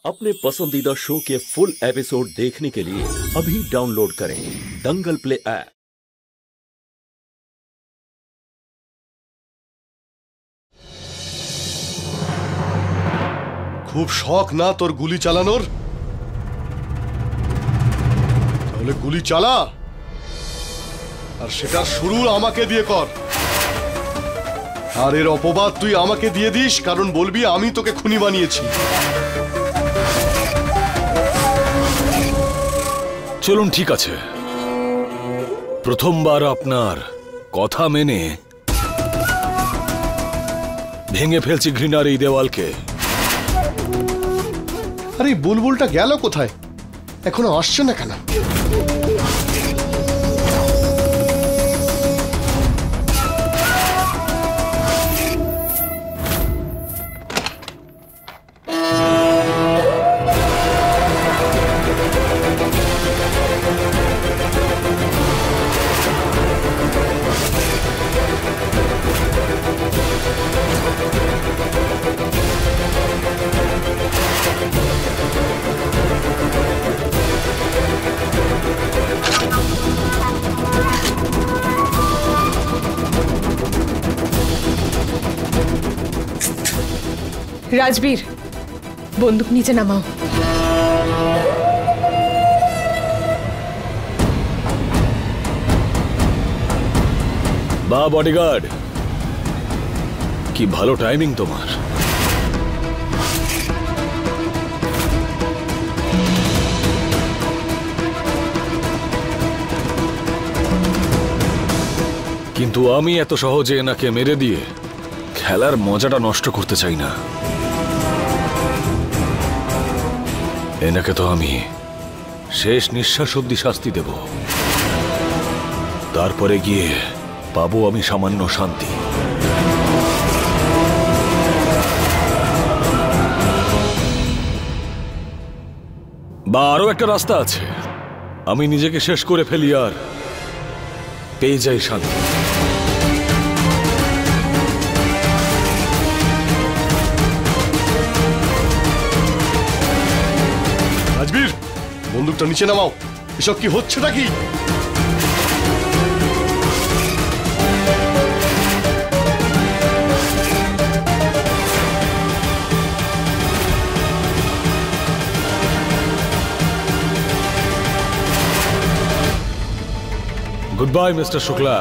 अपने पसंदीदा शो के फुल एपिसोड देखने के लिए अभी डाउनलोड करें दंगल प्ले ऐप। खूब शौक ना तोर गुली चालानोर, তাহলে গুলি চালা আর সেটা শুরু আমাকে দিয়ে কর। আর এর অপবাদ তুই আমাকে দিয়ে দিস, কারণ বলবি আমি তোকে খুনি বানিয়েছি। চলুন ঠিক আছে, প্রথমবার আপনার কথা মেনে ভেঙে ফেলছি ঘৃণার এই দেওয়ালকে। আরে বুলবুলটা গেল কোথায়? এখনো আসছে না কেন? রাজবীর, বন্দুক নিচে নামাও। বা বডিগার্ড, কি ভালো টাইমিং তোমার। কিন্তু আমি এত সহজে এনাকে মেরে দিয়ে খেলার মজাটা নষ্ট করতে চাই না। এনাকে তো আমি শেষ নিঃশ্বাস অবধি শাস্তি দেব, তারপরে গিয়ে পাবো আমি সামান্য শান্তি। বা আরো একটা রাস্তা আছে, আমি নিজেকে শেষ করে ফেলি আর পেয়ে যাই শান্তি। রাজবীর, বন্দুকটা নিচে নামাও। এসব কি হচ্ছে নাকি? Goodbye mister Shukla.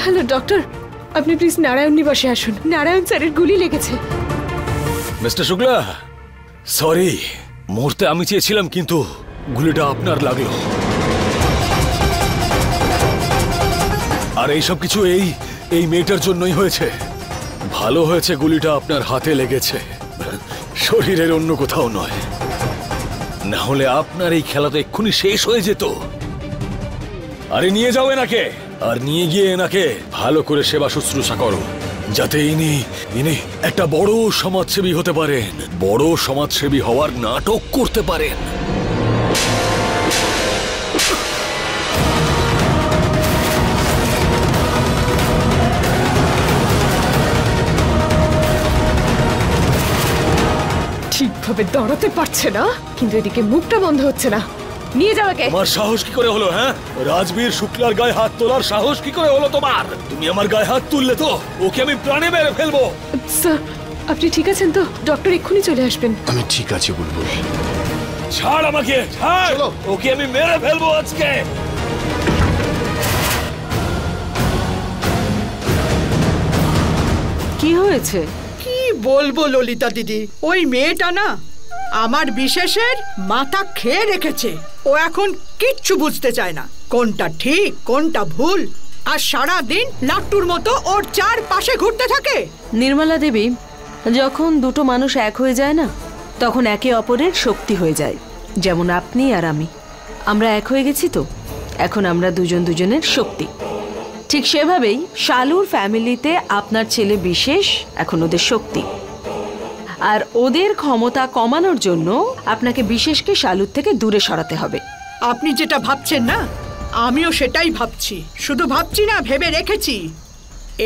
Hello doctor, আপনি প্লিজ নারায়ণ নিবাসে আসুন। নারায়ণ স্যারের গুলি লেগেছে। মিস্টার শুক্লা, সরি, মুহূর্তে আমি চেয়েছিলাম কিন্তু গুলিটা আপনার লাগলো। আর এইসব কিছু এই মেয়েটার জন্যই হয়েছে। ভালো হয়েছে গুলিটা আপনার হাতে লেগেছে, শরীরের অন্য কোথাও নয়। না হলে আপনার এই খেলা তো এক্ষুনি শেষ হয়ে যেত। আরে নিয়ে যাও এনাকে, আর নিয়ে গিয়ে এনাকে ভালো করে সেবা শুশ্রূষা করো, যাতে ইনি একটা বড় সমাজসেবী হতে পারেন, বড় সমাজসেবী হওয়ার নাটক করতে পারেন। ঠিকভাবে দাঁড়াতে পারছে না, কিন্তু এদিকে মুখটা বন্ধ হচ্ছে না। নিয়ে যাও একে। তোমার সাহস কি করে হলো? হ্যাঁ, রাজবীর শুক্লার গায়ে হাত তোলার সাহস কি করে হলো তোমার? তুমি আমার গায়ে হাত তুললে তো ওকে আমি প্রাণে মেরে ফেলবো। স্যার, আপনি ঠিক আছেন তো? ডক্টর এক্ষুনি চলে আসবেন। আমি ঠিক আছি বুলবুল। ছাড় আমাকে, ছাড়। চলো। ওকে আমি মেরে ফেলবো আজকে। কি হয়েছে? কি বলবো ললিতা দিদি, ওই মেয়েটা না আমার বিশেষের মাথা খেয়ে রেখেছে। ও এখন কিচ্ছু বুঝতে চায় না, কোনটা ঠিক কোনটা ভুল, আর সারা দিন লাট্টুর মতো ওর চারপাশে ঘুরতে থাকে। নির্মলা দেবী, যখন দুটো মানুষ এক হয়ে যায় না, তখন একে অপরের শক্তি হয়ে যায়। যেমন আপনি আর আমি, আমরা এক হয়ে গেছি তো, এখন আমরা দুজন দুজনের শক্তি। ঠিক সেভাবেই শালুর ফ্যামিলিতে আপনার ছেলে বিশেষ এখন ওদের শক্তি, আর ওদের ক্ষমতা কমানোর জন্য আপনাকে বিশেষকে শালুর থেকে দূরে সরাতে হবে। আপনি যেটা ভাবছেন না, আমিও সেটাই ভাবছি। শুধু ভাবছি না, ভেবে রেখেছি।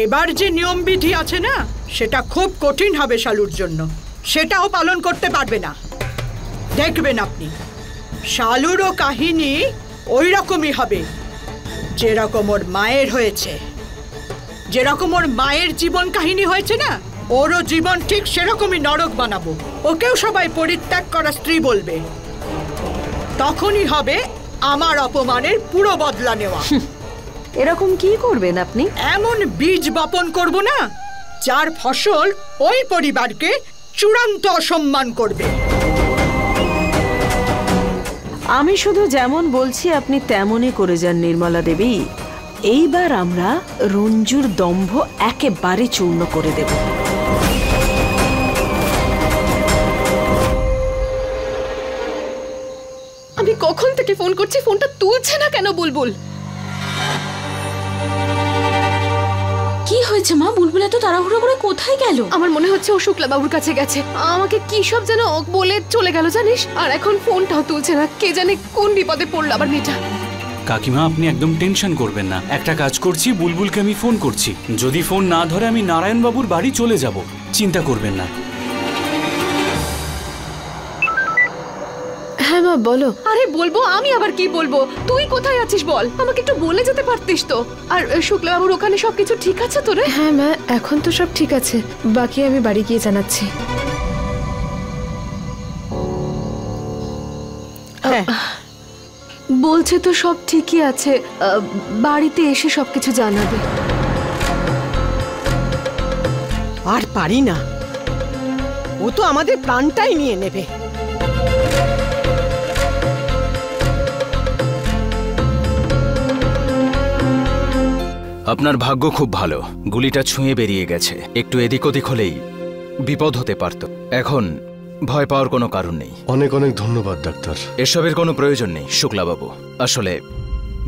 এবার যে নিয়মবিধি আছে না, সেটা খুব কঠিন হবে শালুর জন্য, সেটাও পালন করতে পারবে না। দেখবেন আপনি, শালুরও কাহিনী ওই রকমই হবে যেরকম ওর মায়ের হয়েছে। যেরকম ওর মায়ের জীবন কাহিনী হয়েছে না, ওরও জীবন ঠিক সেরকমই নরক বানাবো। ওকেও সবাই পরিত্যাগ করা স্ত্রী বলবে। তখনই হবে আমার অপমানের পুরো বদলা নেওয়া। এরকম কি করবেন আপনি? এমন বীজ বপন করব না, যার ফসল ওই পরিবারকে চূড়ান্ত অসম্মান করবে। আমি শুধু যেমন বলছি আপনি তেমনই করে যান নির্মলা দেবী। এইবার আমরা রঞ্জুর দম্ভ একেবারে চূর্ণ করে দেব। আমি কখন থেকে ফোন করছি, ফোনটা তুলছে না কেন বুলবুল? কি হয়েছে মা? বুলবুল এত তাড়াহুড়ো করে কোথায় গেল? আমার মনে হচ্ছে ও শুক্লা বাবুর কাছে গেছে। আমাকে কি সব যেন বলে চলে গেল জানিস, আর এখন ফোনটাও তুলছে না। কে জানে কোন বিপদে পড়লো আবার মেয়েটা। কাকিমা, আপনি একদম টেনশন করবেন না। একটা কাজ করছি, বুলবুলকে আমি ফোন করছি। যদি ফোন না ধরে আমি নারায়ণ বাবুর বাড়ি চলে যাব, চিন্তা করবেন না। হ্যাঁ মা বলো। আরে বলবো, আমি আবার কি বলবো? তুই কোথায় আছিস বল, আমাকে একটু বলে যেতে পারতিস তো। আর শুক্লা বাবুর ওখানে সবকিছু ঠিক আছে তো রে? হ্যাঁ মা, এখন তো সব ঠিক আছে, বাকি আমি বাড়ি গিয়ে জানাচ্ছি। হ্যাঁ, বলছে তো সব ঠিকই আছে, বাড়িতে এসে সবকিছু জানাবে। আর পারি না, ও তো আমাদের প্রাণটাই নিয়ে নেবে। আপনার ভাগ্য খুব ভালো, গুলিটা ছুঁয়ে বেরিয়ে গেছে। একটু এদিক ওদিক হলেই বিপদ হতে পারত। এখন ভয় পাওয়ার কোনো কারণ নেই। অনেক অনেক ধন্যবাদ ডাক্তার। এসবের কোনো প্রয়োজন নেই শুক্লাবাবু। আসলে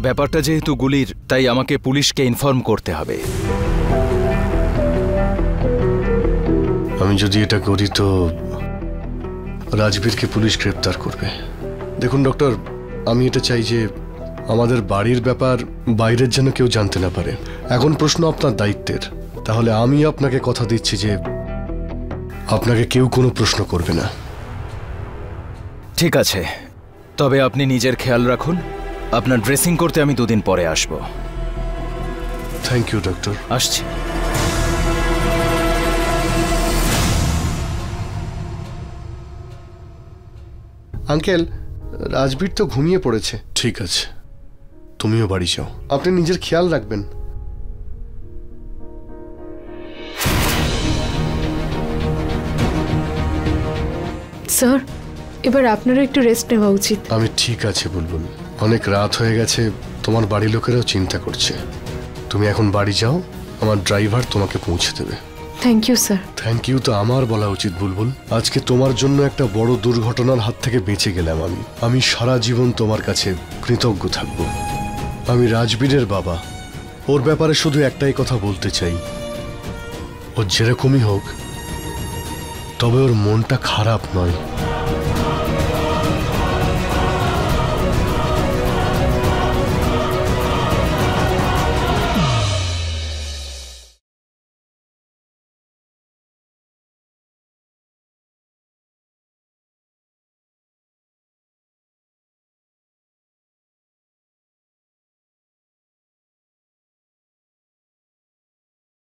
ব্যাপারটা যেহেতু গুলির, তাই আমাকে পুলিশকে ইনফর্ম করতে হবে। আমি যদি এটা করি তো রাজবীরকে পুলিশ গ্রেপ্তার করবে। দেখুন ডক্টর, আমি এটা চাই যে আমাদের বাড়ির ব্যাপার বাইরের যেন কেউ জানতে না পারে। এখন প্রশ্ন আপনার দায়িত্বের, তাহলে আমি আপনাকে কথা দিচ্ছি যে আপনাকে কেউ কোনো প্রশ্ন করবে না। ঠিক আছে, তবে আপনি নিজের খেয়াল রাখুন। আপনার ড্রেসিং করতে আমি 2 দিন পরে আসব। Thank you doctor. আসছি। আঙ্কেল, রাজবীর তো ঘুমিয়ে পড়েছে। ঠিক আছে, তুমিও বাড়ি যাও। আপনি নিজের খেয়াল রাখবেন। স্যার, এবার আপনারও একটু রেস্ট নেওয়া উচিত। আমি ঠিক আছে বুলবুল, অনেক রাত হয়ে গেছে, তোমার বাড়ির লোকেরাও চিন্তা করছে। তুমি এখন বাড়ি যাও, আমার ড্রাইভার তোমাকে পৌঁছে দেবে। Thank you sir. Thank you তো আমার বলা উচিত বুলবুল। আজকে তোমার জন্য একটা বড় দুর্ঘটনার হাত থেকে বেঁচে গেলাম আমি সারা জীবন তোমার কাছে কৃতজ্ঞ থাকব। আমি রাজবীরের বাবা, ওর ব্যাপারে শুধু একটাই কথা বলতে চাই, ও যেরকমই হোক তবে ওর মনটা খারাপ নয়।